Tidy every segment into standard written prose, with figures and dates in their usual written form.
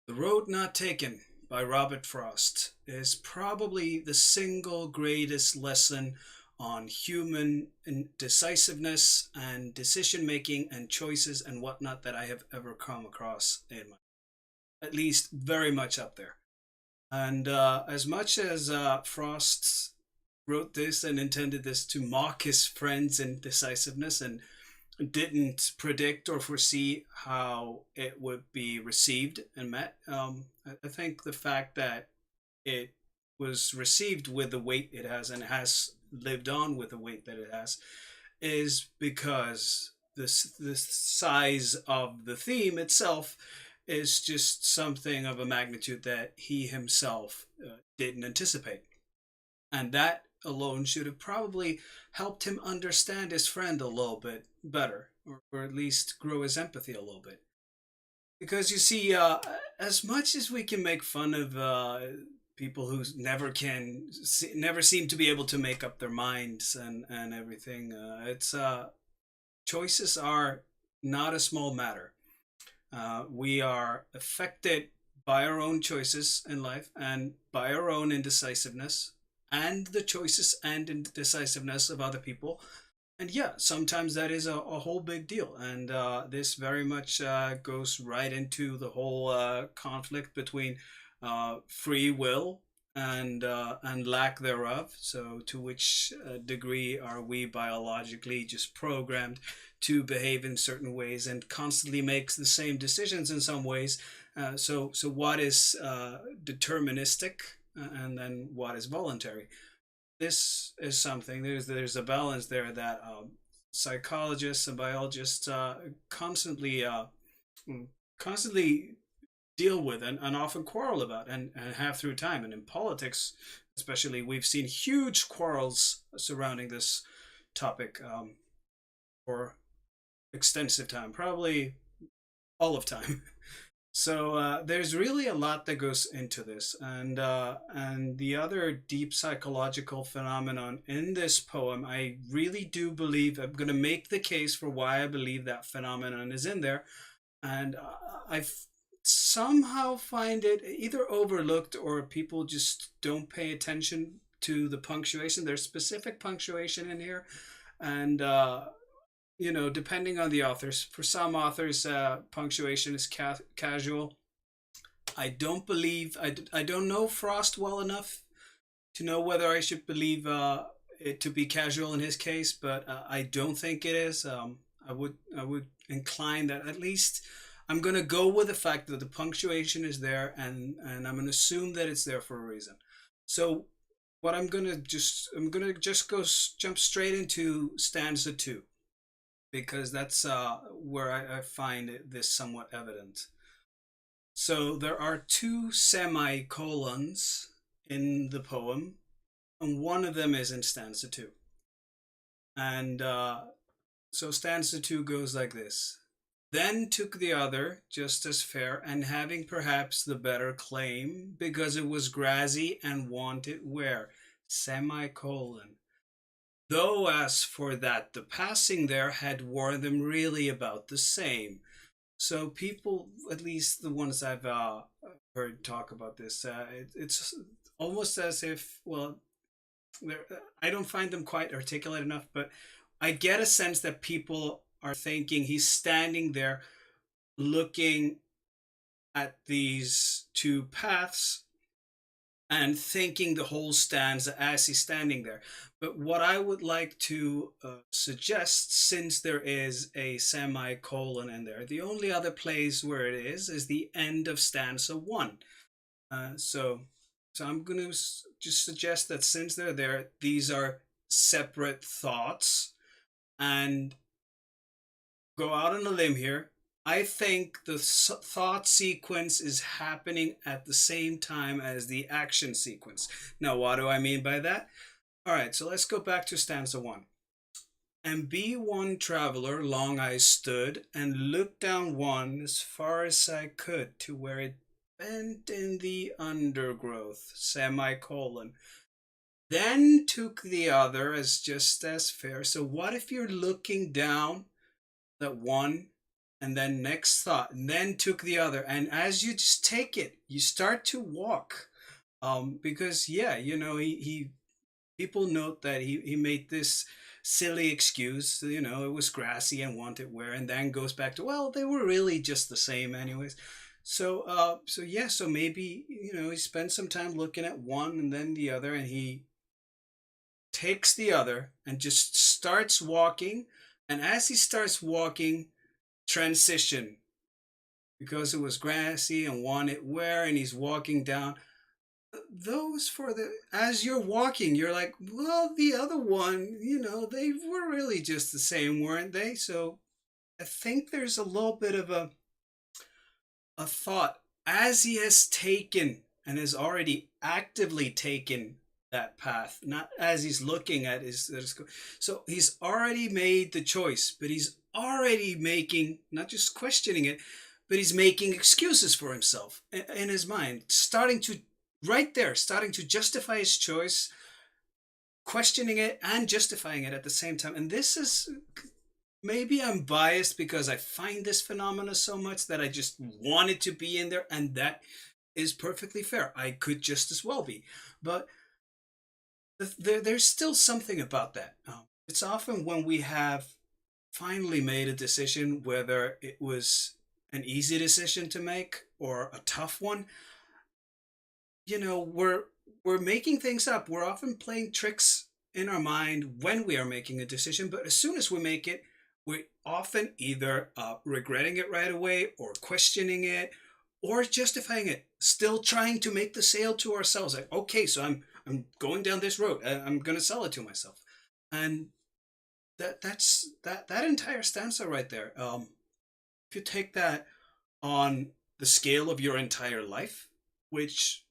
The Road Not Taken by Robert Frost is probably the single greatest lesson on human decisiveness and decision making and choices and whatnot that I have ever come across in my, at least very much up there. And as much as Frost wrote this and intended this to mock his friends' indecisiveness and didn't predict or foresee how it would be received and met. I think the fact that it was received with the weight it has and has lived on with the weight that it has is because the size of the theme itself is just something of a magnitude that he himself didn't anticipate. And that alone should have probably helped him understand his friend a little bit better, or at least grow his empathy a little bit. Because you see, as much as we can make fun of people who never seem to be able to make up their minds and everything, it's choices are not a small matter. We are affected by our own choices in life and by our own indecisiveness and the choices and indecisiveness of other people. And yeah, sometimes that is a whole big deal. And this very much goes right into the whole conflict between free will and lack thereof. So, to which degree are we biologically just programmed to behave in certain ways and constantly makes the same decisions in some ways? So what is deterministic, and then what is voluntary? This is something, there's a balance there that psychologists and biologists mm, constantly deal with and often quarrel about and have through time. And in politics especially, we've seen huge quarrels surrounding this topic for extensive time, probably all of time. So there's really a lot that goes into this, and the other deep psychological phenomenon in this poem, I really do believe I'm going to make the case for why I believe that phenomenon is in there, and I somehow find it either overlooked or people just don't pay attention to the punctuation. There's specific punctuation in here, and depending on the authors. For some authors, punctuation is casual. I don't believe, I don't know Frost well enough to know whether I should believe it to be casual in his case, but I don't think it is. I would incline that at least I'm going to go with the fact that the punctuation is there, and I'm going to assume that it's there for a reason. So what I'm going to just go jump straight into stanza 2, because that's where I find this somewhat evident. So there are two semicolons in the poem, and one of them is in stanza 2. And so stanza 2 goes like this. Then took the other, just as fair, and having perhaps the better claim, because it was grassy and wanted wear. Semicolon. Though as for that, the passing there had worn them really about the same. So people, at least the ones I've heard talk about this, it's almost as if, well, I don't find them quite articulate enough, but I get a sense that people are thinking he's standing there looking at these two paths and thinking the whole stanza as he's standing there. But what I would like to suggest, since there is a semicolon in there, the only other place where it is the end of stanza 1. So I'm going to just suggest that since they're there, these are separate thoughts, and go out on a limb here. I think the thought sequence is happening at the same time as the action sequence. Now, what do I mean by that? All right, so let's go back to stanza 1. And be one traveler, long I stood, and looked down one as far as I could to where it bent in the undergrowth, semicolon. Then took the other as just as fair. So what if you're looking down that one and then next thought, and then took the other. And as you just take it, you start to walk. Because yeah, he people note that he made this silly excuse, it was grassy and wanted wear, and then goes back to, well, they were really just the same anyways. So yeah, so maybe, he spent some time looking at one and then the other, and he takes the other and just starts walking. And as he starts walking, transition, because it was grassy and wanted wear, and he's walking down those for the as you're walking, you're like, well, the other one, they were really just the same, weren't they? So I think there's a little bit of a thought as he has taken and has already actively taken that path, not as he's looking at his. So he's already made the choice, but he's already making, not just questioning it, but he's making excuses for himself in his mind, starting to right there, starting to justify his choice, questioning it and justifying it at the same time. And this is, maybe I'm biased because I find this phenomena so much that I just wanted to be in there, and that is perfectly fair. I could just as well be, but there's still something about that. It's often when we have finally made a decision, whether it was an easy decision to make or a tough one, we're making things up. We're often playing tricks in our mind when we are making a decision, but as soon as we make it, we're often either regretting it right away, or questioning it, or justifying it, still trying to make the sale to ourselves. Like, okay, so I'm going down this road. I'm going to sell it to myself, and that entire stanza right there. If you take that on the scale of your entire life, which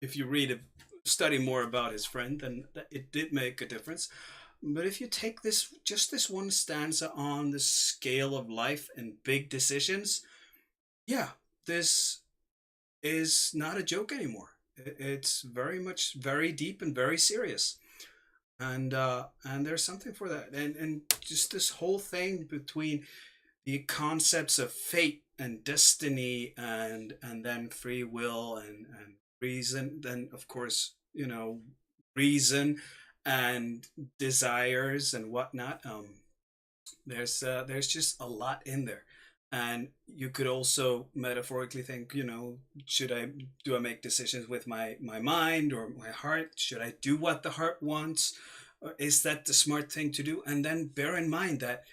if you study more about his friend, then it did make a difference. But if you take this one stanza on the scale of life and big decisions, yeah, this is not a joke anymore. It's very much very deep and very serious, and there's something for that, and just this whole thing between the concepts of fate and destiny, and then free will and reason, then of course, reason and desires and whatnot. There's just a lot in there. And you could also metaphorically think, should I do I make decisions with my mind or my heart? Should I do what the heart wants? Or is that the smart thing to do? And then bear in mind that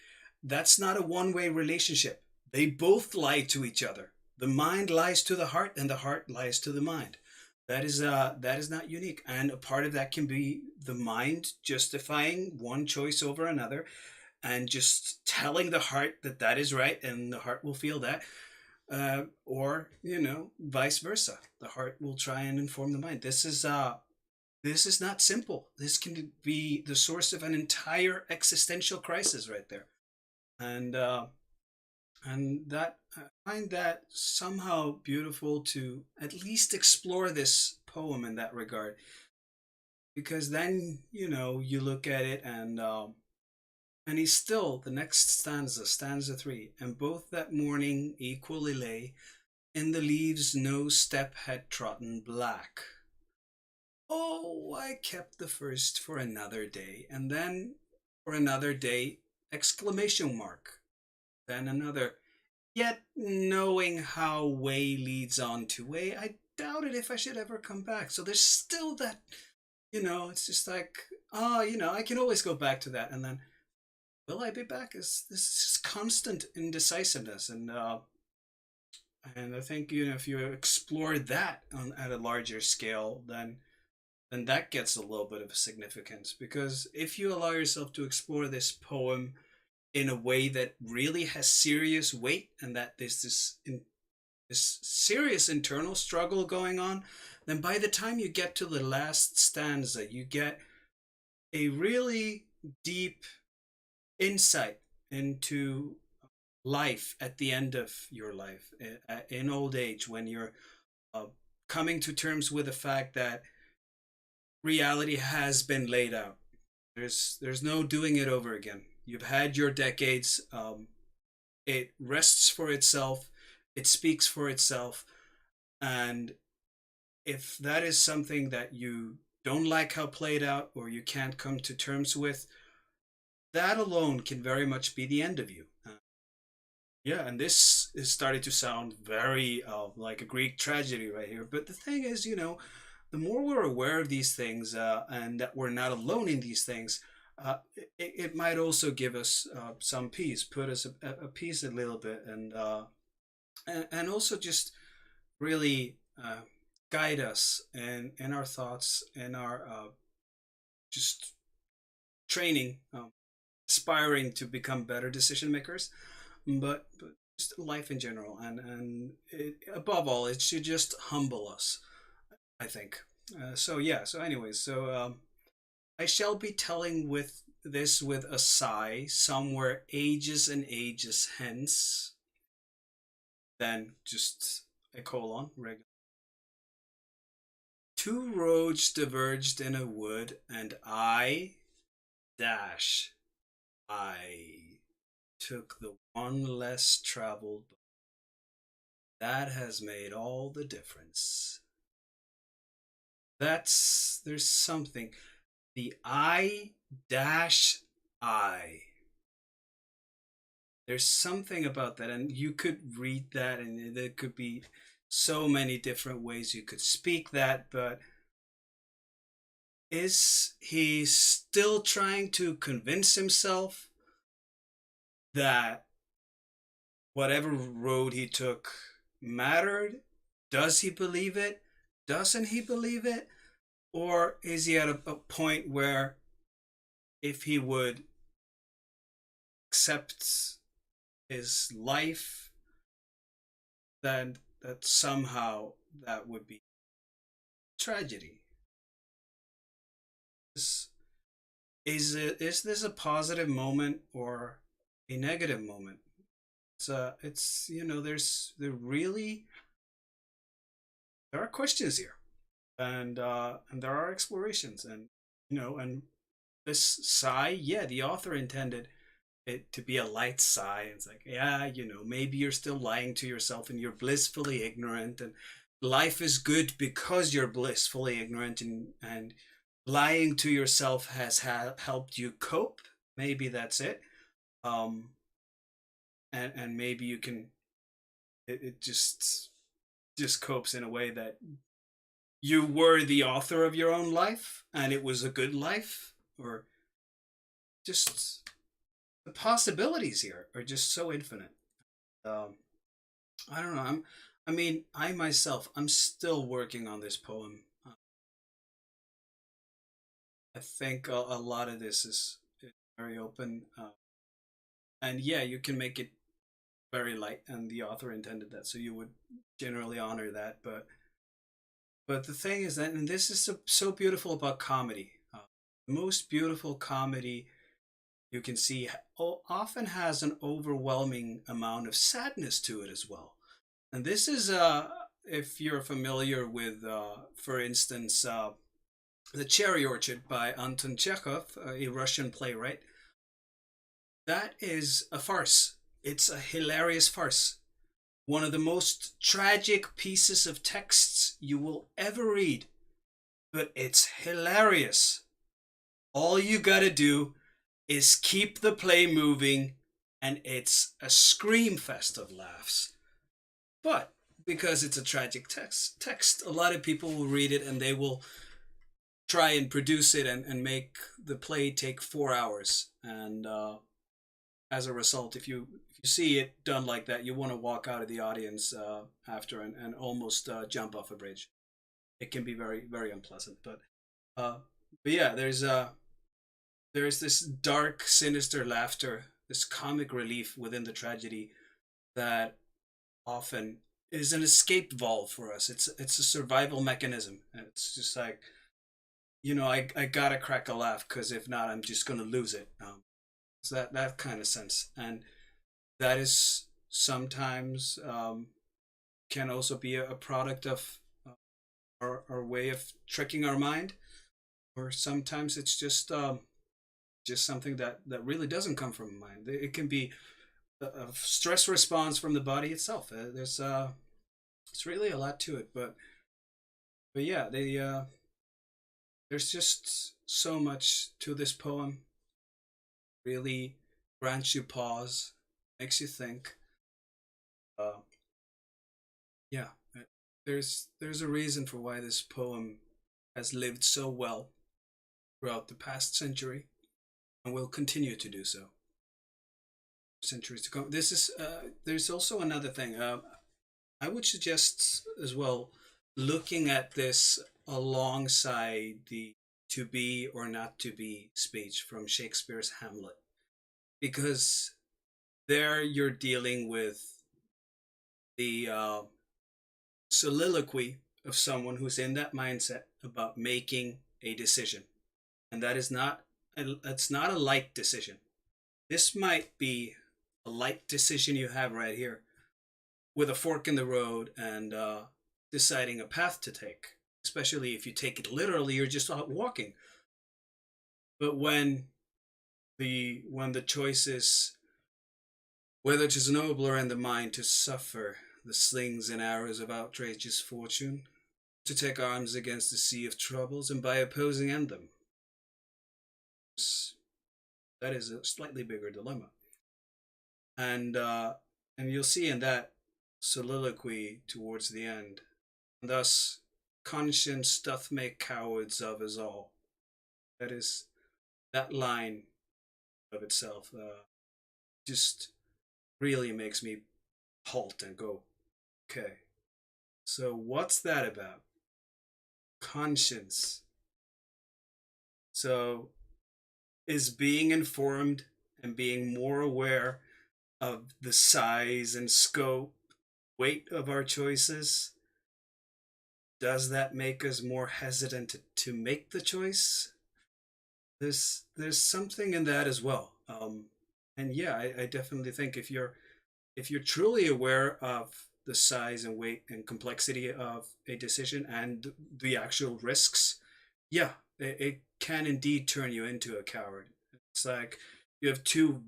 that's not a one-way relationship. They both lie to each other. The mind lies to the heart, and the heart lies to the mind. That is not unique. And a part of that can be the mind justifying one choice over another, and just telling the heart that that is right, and the heart will feel that. Or vice versa. The heart will try and inform the mind. This is not simple. This can be the source of an entire existential crisis right there. And that, I find that somehow beautiful to at least explore this poem in that regard, because then you look at it, and he's still, the next stanza, stanza 3, and both that morning equally lay, in the leaves no step had trodden black. Oh, I kept the first for another day, and then for another day, exclamation mark, then another. Yet, knowing how way leads on to way, I doubted if I should ever come back. So there's still that, it's just like, I can always go back to that. And then, will I be back? Is this is constant indecisiveness. And I think, if you explore that at a larger scale, then that gets a little bit of significance. Because if you allow yourself to explore this poem in a way that really has serious weight, and that there's this serious internal struggle going on, then by the time you get to the last stanza, you get a really deep insight into life at the end of your life, in old age, when you're coming to terms with the fact that reality has been laid out. There's no doing it over again. You've had your decades. It rests for itself, it speaks for itself, and if that is something that you don't like how played out or you can't come to terms with, that alone can very much be the end of you. Yeah, and this is starting to sound very like a Greek tragedy right here. But the thing is, the more we're aware of these things and that we're not alone in these things, it might also give us some peace, put us a peace a little bit, and also just really guide us in our thoughts, in our just training, aspiring to become better decision makers, but just life in general, and above all, it should just humble us, I think. So yeah. So anyways, I shall be telling with this with a sigh, somewhere ages and ages hence. Then just a colon. Regular. Two roads diverged in a wood, and dash I took the one less traveled. That has made all the difference. There's something. The dash I. There's something about that, and you could read that, and there could be so many different ways you could speak that, but is he still trying to convince himself that whatever road he took mattered? Does he believe it? Doesn't he believe it? Or is he at a point where if he would accept his life, then that somehow that would be tragedy? Is this a positive moment or a negative moment? It's there are questions here, and there are explorations, and this sigh, yeah, the author intended it to be a light sigh. It's like, yeah, maybe you're still lying to yourself and you're blissfully ignorant, and life is good because you're blissfully ignorant, and lying to yourself has helped you cope. Maybe that's it. Um, and maybe you can, it just copes in a way that you were the author of your own life and it was a good life, or just the possibilities here are just so infinite. um I don't know. I myself, I'm still working on this poem. I think a lot of this is very open, and yeah, you can make it very light, and the author intended that, so you would generally honor that. But the thing is that, and this is so beautiful about comedy, the most beautiful comedy you can see often has an overwhelming amount of sadness to it as well. And this is, if you're familiar with, for instance, The Cherry Orchard by Anton Chekhov, a Russian playwright. That is a farce. It's a hilarious farce. One of the most tragic pieces of texts you will ever read, but it's hilarious. All you gotta do is keep the play moving, and it's a scream fest of laughs. But because it's a tragic text, a lot of people will read it and they will try and produce it and make the play take 4 hours. And as a result, if you see it done like that, you want to walk out of the audience after and almost jump off a bridge. It can be very, very unpleasant. Uh, but yeah, there's this dark, sinister laughter, this comic relief within the tragedy that often is an escape valve for us. It's a survival mechanism. It's just like, I gotta crack a laugh because if not, I'm just gonna lose it. So that kind of sense, and that is sometimes can also be a product of our way of tricking our mind, or sometimes it's just something that really doesn't come from mind. It can be a stress response from the body itself. It's really a lot to it, but yeah, there's just so much to this poem. Really grants you pause, makes you think. Uh, yeah, there's a reason for why this poem has lived so well throughout the past century and will continue to do so centuries to come. This is there's also another thing. I would suggest as well looking at this alongside the to be or not to be speech from Shakespeare's Hamlet, because there you're dealing with the soliloquy of someone who's in that mindset about making a decision, and that is not it's not a light decision. This might be a light decision you have right here with a fork in the road and deciding a path to take, especially if you take it literally, you're just out walking. But when the choice is whether 'tis nobler in the mind to suffer the slings and arrows of outrageous fortune, to take arms against the sea of troubles, and by opposing end them. That is a slightly bigger dilemma. And you'll see in that soliloquy towards the end, thus conscience doth make cowards of us all. That is that line of itself just really makes me halt and go, okay, so what's that about? Conscience. So is being informed and being more aware of the size and scope, weight of our choices, does that make us more hesitant to make the choice? There's something in that as well. And yeah, I definitely think if you're truly aware of the size and weight and complexity of a decision and the actual risks, yeah, it can indeed turn you into a coward. It's like you have two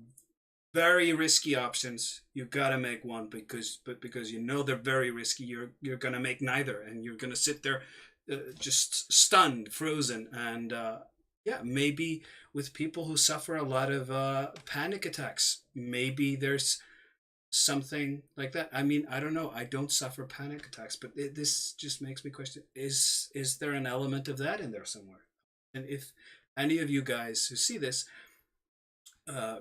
very risky options. You've got to make one because you know they're very risky. You're gonna make neither, and you're gonna sit there just stunned, frozen, and yeah, maybe with people who suffer a lot of panic attacks, maybe there's something like that. I mean, I don't know. I don't suffer panic attacks, but this just makes me question: is there an element of that in there somewhere? And if any of you guys who see this, uh,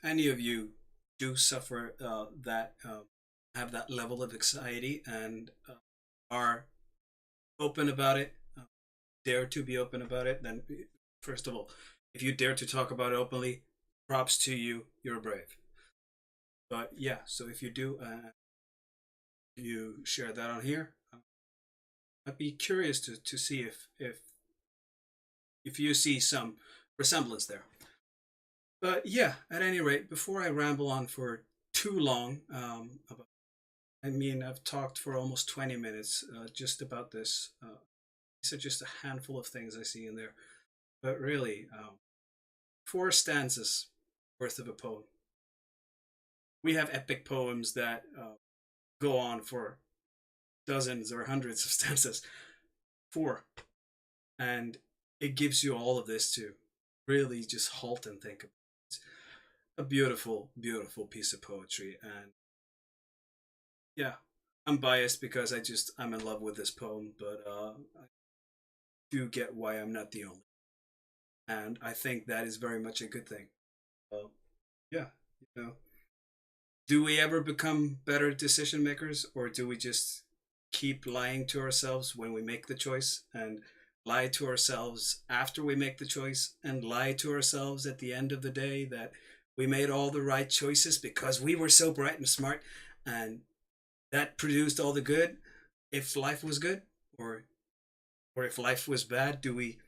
any of you do suffer that have that level of anxiety and are open about it, dare to be open about it, then first of all, if you dare to talk about it openly, props to you. You're brave. But yeah, so if you do, you share that on here. I'd be curious to see if you see some resemblance there. But yeah, at any rate, before I ramble on for too long, I mean, I've talked for almost 20 minutes just about this. These are just a handful of things I see in there. But really, four stanzas worth of a poem. We have epic poems that go on for dozens or hundreds of stanzas. Four. And it gives you all of this to really just halt and think about. It's a beautiful, beautiful piece of poetry. And yeah, I'm biased because I'm in love with this poem, but I do get why I'm not the only. And I think that is very much a good thing. Yeah, you know, do we ever become better decision makers, or do we just keep lying to ourselves when we make the choice, and lie to ourselves after we make the choice, and lie to ourselves at the end of the day that we made all the right choices because we were so bright and smart, and that produced all the good? If life was good, or if life was bad, do we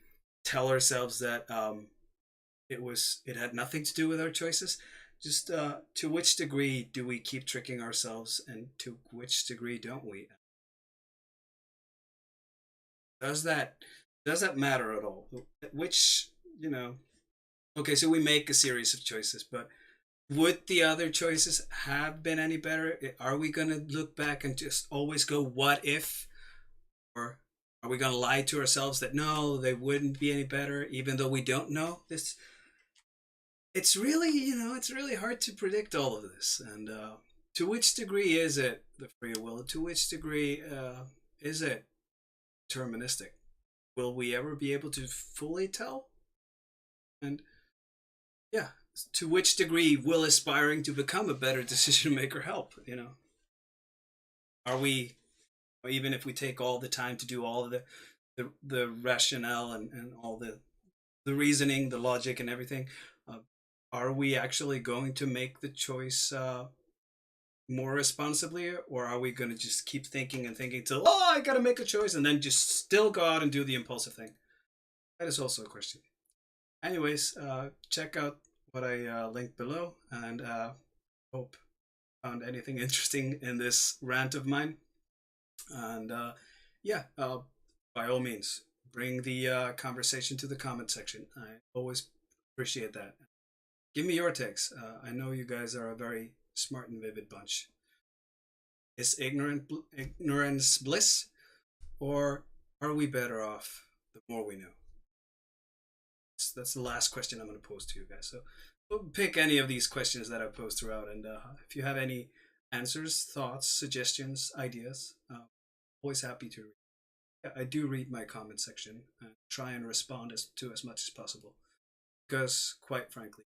tell ourselves that it had nothing to do with our choices? Just to which degree do we keep tricking ourselves, and to which degree don't we? Does that matter at all? Which, you know, okay, so we make a series of choices, but would the other choices have been any better? Are we going to look back and just always go, what if? Or are we going to lie to ourselves that no, they wouldn't be any better, even though we don't know? It's really, it's really hard to predict all of this. And to which degree is it the free will? To which degree is it deterministic? Will we ever be able to fully tell? And yeah, to which degree will aspiring to become a better decision maker help? Are we, even if we take all the time to do all of the rationale and all the reasoning, the logic, and everything, are we actually going to make the choice more responsibly, or are we going to just keep thinking and thinking till, oh, I got to make a choice, and then just still go out and do the impulsive thing? That is also a question. Anyways, check out what I linked below, and hope you found anything interesting in this rant of mine. And yeah, by all means, bring the conversation to the comment section. I always appreciate that. Give me your takes. I know you guys are a very smart and vivid bunch. Is ignorance bliss, or are we better off the more we know? That's the last question I'm going to pose to you guys. So pick any of these questions that I pose throughout, and if you have any answers, thoughts, suggestions, ideas, always happy to read. I do read my comment section and try and respond to as much as possible, because quite frankly,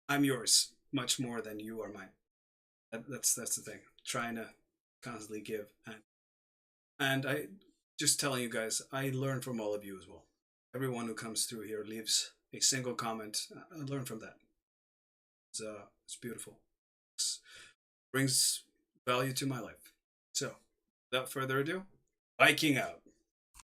I'm yours much more than you are mine. That's the thing. Trying to constantly give, and I just telling you guys, I learn from all of you as well. Everyone who comes through here leaves a single comment. I learn from that. It's beautiful. It brings value to my life. So, without further ado, Viking out.